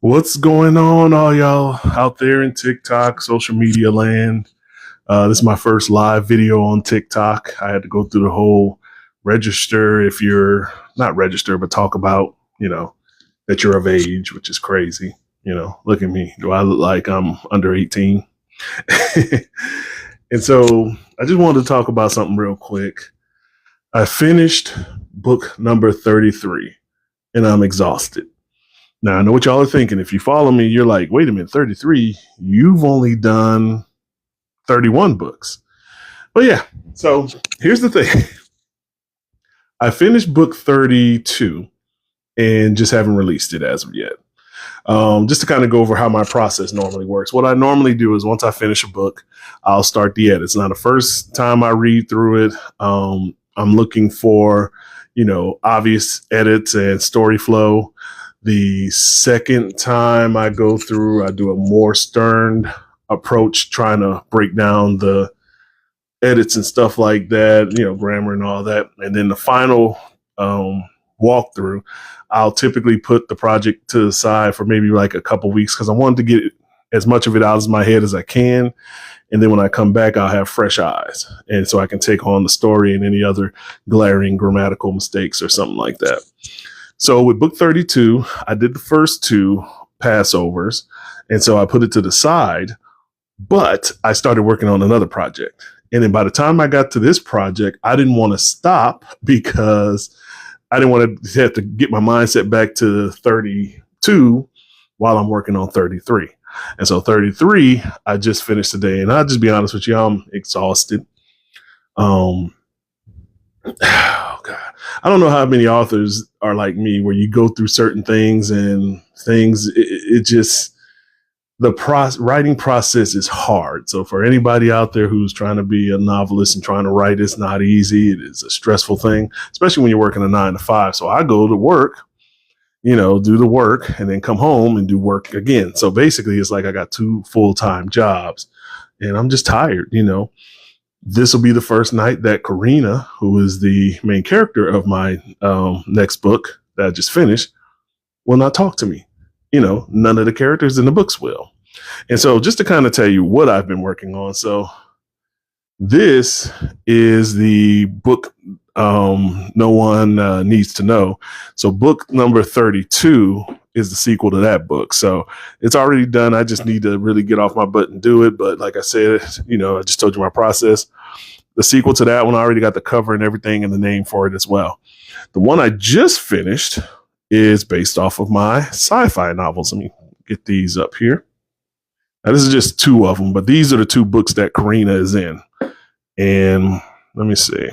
What's going on, all y'all out there in TikTok, social media land? This is my first live video on TikTok. I had to go through the whole register if you're not register, but talk about, that you're of age, which is crazy. Look at me. Do I look like I'm under 18? And so I just wanted to talk about something real quick. I finished book number 33 and I'm exhausted. Now, I know what y'all are thinking. If you follow me, you're like, wait a minute, 33, you've only done 31 books. But yeah, so here's the thing. I finished book 32 and just haven't released it as of yet. Just to kind of go over how my process normally works. What I normally do is once I finish a book, I'll start the edits. Now, the first time I read through it, I'm looking for, obvious edits and story flow. The second time I go through, I do a more stern approach, trying to break down the edits and stuff like that, grammar and all that. And then the final walkthrough, I'll typically put the project to the side for maybe like a couple weeks because I wanted to get as much of it out of my head as I can. And then when I come back, I'll have fresh eyes. And so I can take on the story and any other glaring grammatical mistakes or something like that. So with book 32, I did the first two Passovers. And so I put it to the side, but I started working on another project. And then by the time I got to this project, I didn't want to stop because I didn't want to have to get my mindset back to 32 while I'm working on 33. And so 33, I just finished today. And I'll just be honest with you, I'm exhausted. Oh God. I don't know how many authors are like me where you go through certain things and it just, the writing process is hard. So for anybody out there who's trying to be a novelist and trying to write, it's not easy. It is a stressful thing, especially when you're working a 9 to 5. So I go to work, do the work and then come home and do work again. So basically it's like I got 2 full-time jobs and I'm just tired, This will be the first night that Karina, who is the main character of my next book that I just finished, will not talk to me. None of the characters in the books will. And so just to kind of tell you what I've been working on. So this is the book no one needs to know. So book number 32 is the sequel to that book. So it's already done. I just need to really get off my butt and do it. But like I said, I just told you my process. The sequel to that one, I already got the cover and everything and the name for it as well. The one I just finished is based off of my sci-fi novels. Let me get these up here. Now, this is just 2 of them, but these are the 2 books that Karina is in. And let me see.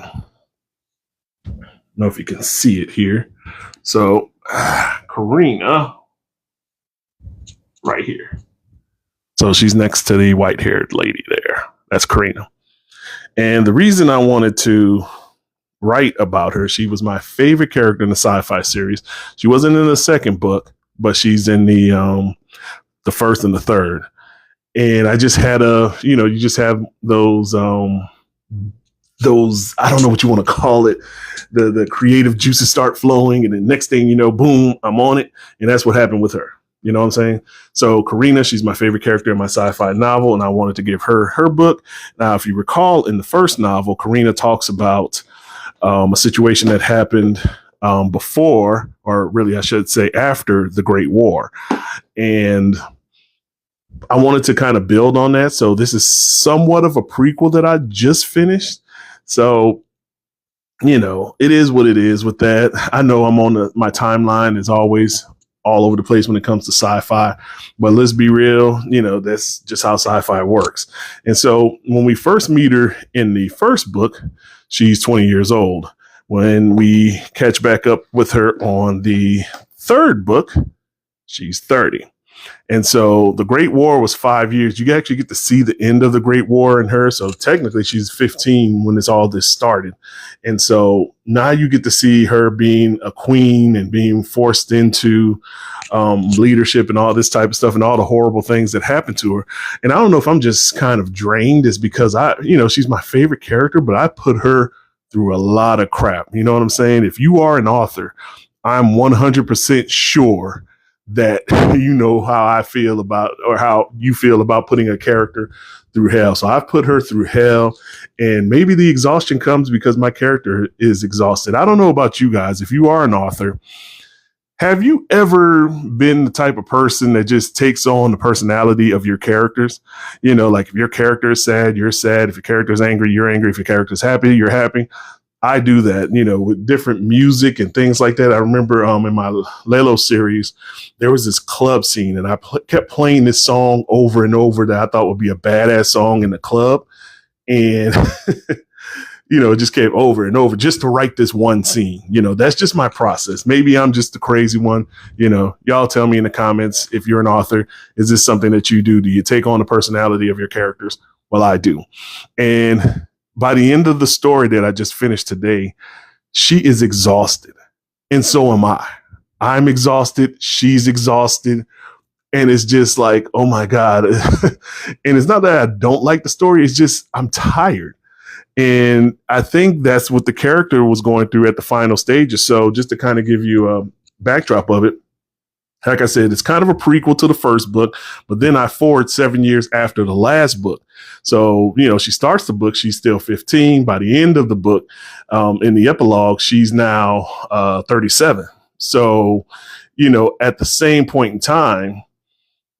I don't know if you can see it here. So Karina, right here. So she's next to the white-haired lady there. That's Karina. And the reason I wanted to write about her, she was my favorite character in the sci-fi series. She wasn't in the second book, but she's in the first and the third. And I just had you just have those I don't know what you want to call it, the creative juices start flowing, and the next thing you know, boom, I'm on it. And that's what happened with her. You know what I'm saying? So Karina, she's my favorite character in my sci-fi novel, and I wanted to give her her book. Now, if you recall, in the first novel, Karina talks about a situation that happened before, or really I should say after, the Great War. And I wanted to kind of build on that. So this is somewhat of a prequel that I just finished. So, it is what it is with that. I know I'm on my timeline is always all over the place when it comes to sci-fi, but let's be real, that's just how sci-fi works. And so when we first meet her in the first book, she's 20 years old. When we catch back up with her on the third book, she's 30. And so the Great War was 5 years. You actually get to see the end of the Great War in her. So technically she's 15 when all this started. And so now you get to see her being a queen and being forced into leadership and all this type of stuff and all the horrible things that happened to her. And I don't know if I'm just kind of drained is because she's my favorite character, but I put her through a lot of crap. You know what I'm saying? If you are an author, I'm 100% sure that you know how I feel about, or how you feel about putting a character through hell. So I've put her through hell, and maybe the exhaustion comes because my character is exhausted. I don't know about you guys. If you are an author, have you ever been the type of person that just takes on the personality of your characters? You know, like if your character is sad, you're sad. If your character is angry, you're angry. If your character is happy, you're happy. I do that, you know, with different music and things like that. I remember in my Lalo series, there was this club scene, and I kept playing this song over and over that I thought would be a badass song in the club. And you know, it just came over and over just to write this one scene. You know, that's just my process. Maybe I'm just the crazy one. You know, y'all tell me in the comments, if you're an author, is this something that you do? Do you take on the personality of your characters? Well, I do. And by the end of the story that I just finished today, she is exhausted. And so am I. I'm exhausted. She's exhausted. And it's just like, oh my God. And it's not that I don't like the story. It's just, I'm tired. And I think that's what the character was going through at the final stages. So just to kind of give you a backdrop of it, like I said, it's kind of a prequel to the first book, but then I forward 7 years after the last book. So, you know, she starts the book, she's still 15. By the end of the book, in the epilogue, she's now 37. So, you know, at the same point in time,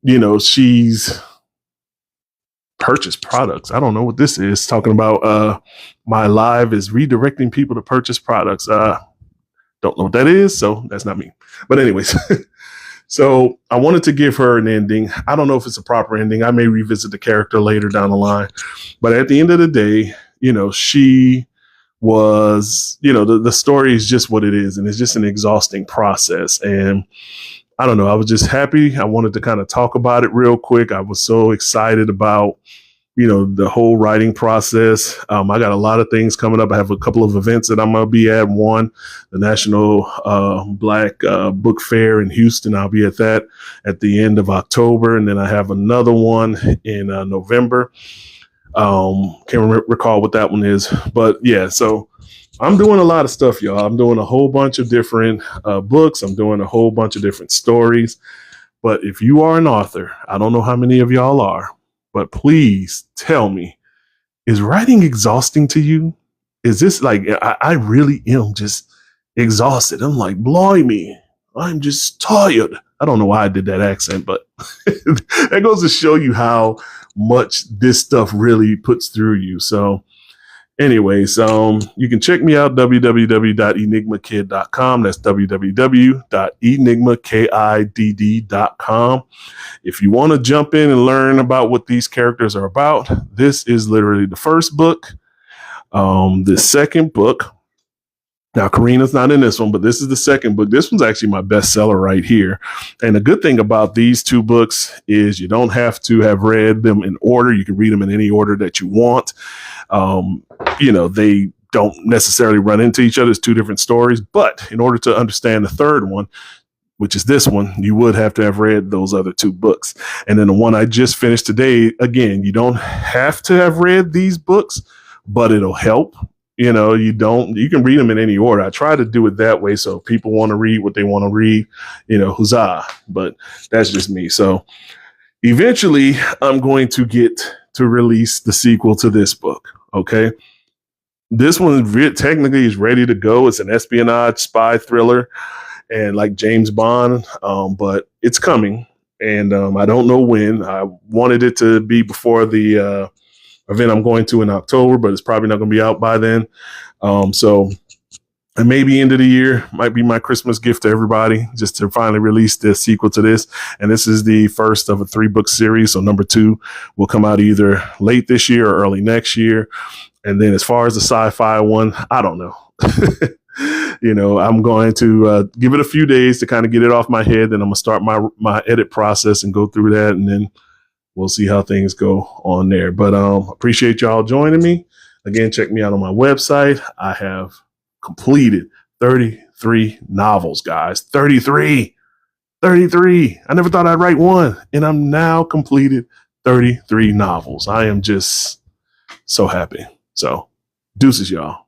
you know, she's purchase products. I don't know what this is talking about. My live is redirecting people to purchase products. Don't know what that is, so that's not me. But anyways, so I wanted to give her an ending. I don't know if it's a proper ending. I may revisit the character later down the line. But at the end of the day, you know, she was, you know, the story is just what it is, and it's just an exhausting process. And I don't know, I was just happy. I wanted to kind of talk about it real quick. I was so excited about, you know, the whole writing process. I got a lot of things coming up. I have a couple of events that I'm going to be at. One, the National Black Book Fair in Houston. I'll be at that at the end of October. And then I have another one in November. Can't recall what that one is. But yeah, so I'm doing a lot of stuff, y'all. I'm doing a whole bunch of different books. I'm doing a whole bunch of different stories. But if you are an author, I don't know how many of y'all are, but please tell me, is writing exhausting to you? Is this like, I really am just exhausted. I'm like, blimey, I'm just tired. I don't know why I did that accent, but that goes to show you how much this stuff really puts through you. So anyways, you can check me out, www.enigmakid.com. That's www.enigmakid.com. If you want to jump in and learn about what these characters are about, this is literally the first book. The second book, now Karina's not in this one, but this is the second book. This one's actually my bestseller right here. And the good thing about these two books is you don't have to have read them in order. You can read them in any order that you want. You know, they don't necessarily run into each other. It's two different stories. But in order to understand the third one, which is this one, you would have to have read those other two books. And then the one I just finished today, again, you don't have to have read these books, but it'll help. You know, you can read them in any order. I try to do it that way. So if people want to read what they want to read, you know, huzzah. But that's just me. So eventually I'm going to get to release the sequel to this book. Okay. This one technically is ready to go. It's an espionage spy thriller and like James Bond. But it's coming, and I don't know when. I wanted it to be before the event I'm going to in October, but it's probably not going to be out by then. So and maybe end of the year might be my Christmas gift to everybody, just to finally release the sequel to this. And this is the first of a 3-book series. So number 2 will come out either late this year or early next year. And then as far as the sci-fi one, I don't know. You know, I'm going to give it a few days to kind of get it off my head. Then I'm gonna start my edit process and go through that. And then we'll see how things go on there. But appreciate y'all joining me. Again, check me out on my website. I have completed 33 novels, guys. 33. I never thought I'd write one. And I'm now completed 33 novels. I am just so happy. So deuces, y'all.